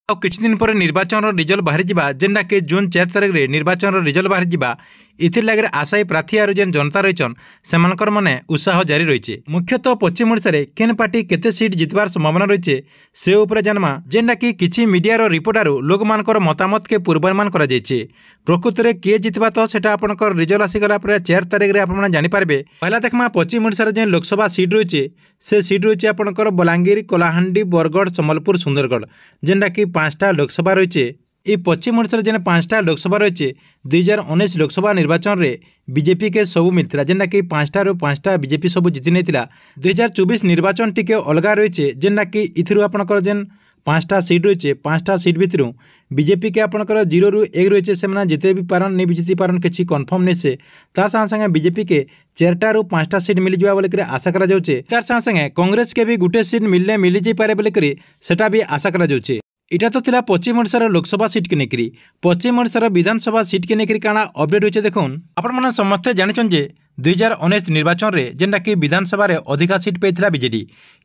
ଆଉ କିଛି ଦିନ ପରେ ନିର୍ବାଚନର ରିଜଲ୍ଟ ବାହାରିଯିବା ଯେନ୍ଟାକି ଜୁନ୍ 4 ତାରିଖରେ ନିର୍ବାଚନର ରିଜଲ୍ଟ ବାହାରିଯିବା इथिर लगे आशायी प्रार्थी आर जेन जनता रहीचन से मैंने उत्साह जारी रही मुख्यतः पश्चिम ओडिशा रे केन पार्टी केते सीट जितबार संभावना रही से उपरे जानमा जेनटा कि किछि मीडिया रिपोर्टर लोक मानकर मतामत के पूर्वानुमान करा जायछि प्रकृत में किए जितबा तो सेटा आपनकर रिजल्ट आसीगला 4 तारिख में आपन जानिपारे। पहला देखमा पश्चिम ओडिशा जेन लोकसभा सीट रही से सीट रही आपनकर बलांगीर कलाहांडी बरगढ़ सम्बलपुर सुंदरगढ़ जेनटा कि 5टा लोकसभा रही ये पश्चिम ओडिशा जेन 5टा लोकसभा रही 2019 लोकसभा निर्वाचन में बीजेपी के सबू मिलता जेनटा कि 5टा बीजेपी सबू जीति नहीं 2024 निर्वाचन टी अलग रही जेनटा कि इथिरू आपनकर जेन 5टा सीट रही 5टा सीट भितर बीजेपी के आपनकर 0 ରୁ 1 रही से जिते भी पारन नहीं भी जीति पारन किसी कन्फर्म नहीं से तार संगे बीजेपी के 4टा ରୁ 5टा सीट मिल जावा बोल आशा करा जाउछे। तार संगे कांग्रेस के भी गोटे सीट मिलने मिल जाई पारे बोल सेटा भी आशा करा जाउछे। इटा तो थिला पश्चिम ओडिशार लोकसभा सीट के नेकरी पश्चिम ओडिशार विधानसभा सीट के नेकरी काना अपडेट होइछे देखुन आपण माने समस्त जानिछन जे 2019 निर्वाचन रे जेनटा कि विधानसभा रे अधिका सीट पेइथिला बीजेडी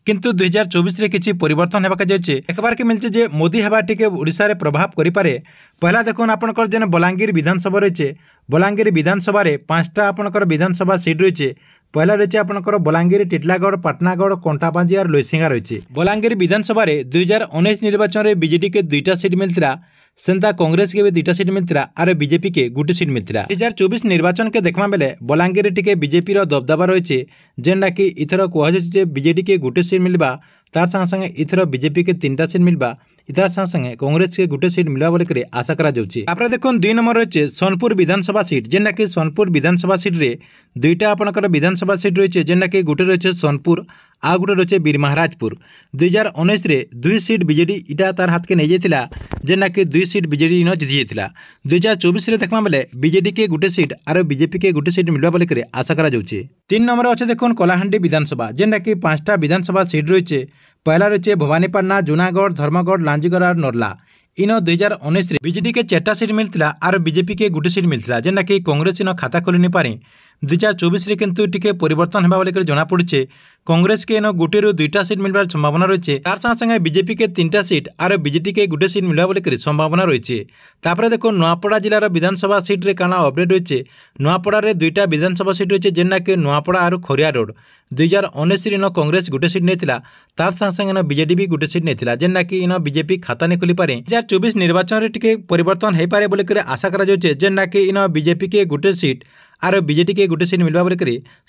किंतु 2024 रे किछि परिवर्तन हेबाक जायछे एक बार के मिलछे जे मोदी हेबा टिके ओडिशा रे प्रभाव करि पारे। पहला देखुन आपनकर जेन बलांगीर विधानसभा रहिछे बलांगीर विधानसभा रे 5टा आपनकर विधानसभा सीट रहिछे पहला रही आपनकर बलांगीर टिटलागढ़ पाटनागढ़ कंटापांजी और लोईसिंगा रही बलांगीर विधानसभा रे 2019 निर्वाचन में बीजेडी के 2टा सीट मिलता सेंता कांग्रेस के भी 2टा सीट मिलता और बीजेपी के गोटे सीट मिलता। 2024 निर्वाचन के देखमा बेले बलांगीर टिके बीजेपी दबदबा रही जेनटा कि इथर कहुचे बीजेडी के गोटे सीट मिलवा तार संगे इथर बीजेपी के 3टा सीट मिलवा इतार संगे कांग्रेस के गोटे सीट मिलवा बोल आशा करा जाउछि। आपरे देखुन 2 नंबर रही सोनपुर विधानसभा सीट जेनटा कि सोनपुर विधानसभा सीट रे 2टा आपनकर विधानसभा सीट रही जेनटा कि गोटे रही सोनपुर आ गोटे रही बीरमहाराजपुर 2019 रे 2 सीट बीजेडी इटा तार हाथ के नहीं जाइतिला जेनटा कि 2 सीट बीजेडी इन जीति जाइतिला। 2024 रे देखमा बेले बीजेडी के गोटे सीट और बीजेपी के गोटे सीट मिलवा बोल आशा करा जाउछि। 3 नंबर अच्छे देखुन कलाहांडी विधानसभा जेनटा कि 5टा विधानसभा सीट रही पहला रही भवानीपाटना जूनागढ़ धर्मगढ़ लांजीगढ़ और नर्ला इन 2019 बीजेडी के 4टा सीट मिलता और बीजेपी के गोटे सीट मिलता जेनटा कि कांग्रेस इन खाता खोली नहीं पारे। 2024 रे किंतु टिके परिवर्तन हेबा बोल जना पड़ुछे कांग्रेस के इन गोटे ରୁ 2टा सीट मिलबार संभावना रही तार संगे बीजेपी के 3टा सीट और बीजेडी के गोटे सीट मिलवा बोल संभावना रही। तापर देखो नुआपड़ा जिलार विधानसभा सीट रे काना अपडेट रही नुआपड़ा रे 2टा विधानसभा सीट रही जेना कि नुआपड़ा और खोरिया रोड 2019 इन कांग्रेस गोटे सीट नहीं तार संगे बीजेडी भी गोटे सीट नहीं जेना कि इन बीजेपी खाता नहीं खोली पारे। 2024 निर्वाचन में टिके परिवर्तन हो पारे बोल आशा करा जाउछे जेना कि इन बीजेपी के गोटे सीट और बीजेडी के गोटे सीट मिलवा बोल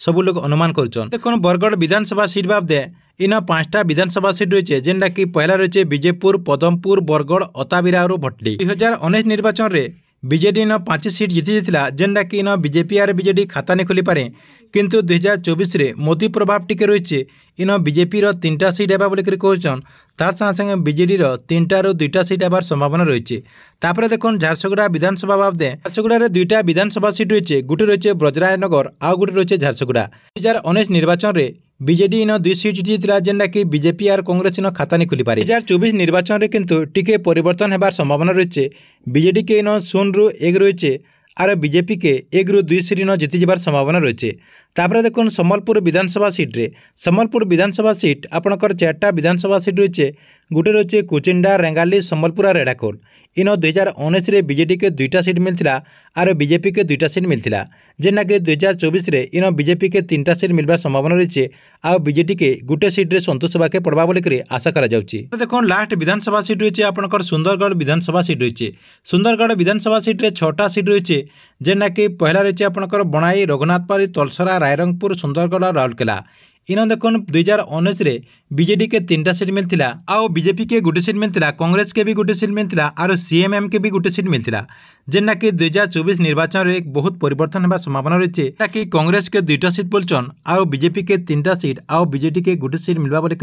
सबू लोग अनुमान कर देखो बरगढ़ विधानसभा सीट बाबदे इन 5टा विधानसभा सीट रही जेनटा कि पहला रही विजयपुर पदमपुर बरगढ़ अताबिरा और भटली 2019 निर्वाचन में बीजेडी इन 5 सीट जीति जाइतिला जेनटा कि इन बीजेपी और बीजेडी खाता नहीं खोली पारे किंतु 2024 रे मोदी प्रभाव टिके रही इन बीजेपी 3टा सीट हेबा बोल कहन तार संगे बीजेडी 3टा ରୁ 2टा सीट हेबार संभावना रही। तापर देखो झारसुगुड़ा विधानसभा बाबदे झारसुगुड़ा 2टा विधानसभा सीट रही गोटे रही ब्रजरायनगर आ गोटे रही झारसुगुड़ा 2019 निर्वाचन में बीजेडी इन 2 सीट जीति जेनटा कि बीजेपी और कांग्रेस इन खाता नहीं खोली पारे। 2024 निर्वाचन में किंतु टिके परिवर्तन हेबार संभावना रही बीजेडी के इन 0 ରୁ 1 रही और बीजेपी के 1 ରୁ 2 सीट इन जीति जबार संभावना रही। तापर देखो सम्बलपुर विधानसभा सीट रे सम्बलपुर विधानसभा सीट आपनकर 4टा विधानसभा सीट रही गोटे रही कुचिंडा रेंगाली सम्बलपुर और रेढ़ाखोल इन 2019 रे बीजेडी के 2टा सीट मिलता और बीजेपी के 2टा सीट मिलता जेना कि 2024 रे इन बीजेपी के 3टा सीट मिलवा संभावना रही आ बीजेडी के गोटे सीट रे संतोष होगा पड़वा बोल आशा करा जाउछि। देखो लास्ट विधानसभा सीट रही आपनकर सुंदरगढ़ विधानसभा सीट रही सुंदरगढ़ विधानसभा सीट रे 6टा सीट रही जेना कि पहला रही आपनकर बनाई रघुनाथपुर तलसरा रायरंगपुर सुंदरगढ़ और राउरकेला इन देखो 2019 रे बीजेडी के 3टा सीट मिलता आउ बीजेपी के गोटे सीट मिलता कांग्रेस के भी गोटे सीट मिलता और सीएमएम के भी गोटे सीट मिलता जेना कि 2024 निर्वाचन में एक बहुत परिवर्तन होगा संभावना रही कि कांग्रेस के 2टा सीट बोलचन आउ बीजेपी के 3टा सीट आउ बीजेडी के गोटे सीट मिलवा बोल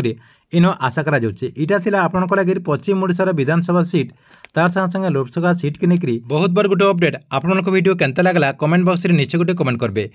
इन आशा करा जाउछे। इटा थिला आपनक लागि पश्चिम ओडिशार विधानसभा सीट तार संगे लोकसभा सीट के नेकरी बहुत बार गोटे अपडेट आपन वीडियो केनता लागला कमेंट बॉक्स रे नीचे गोटे कमेंट करबे।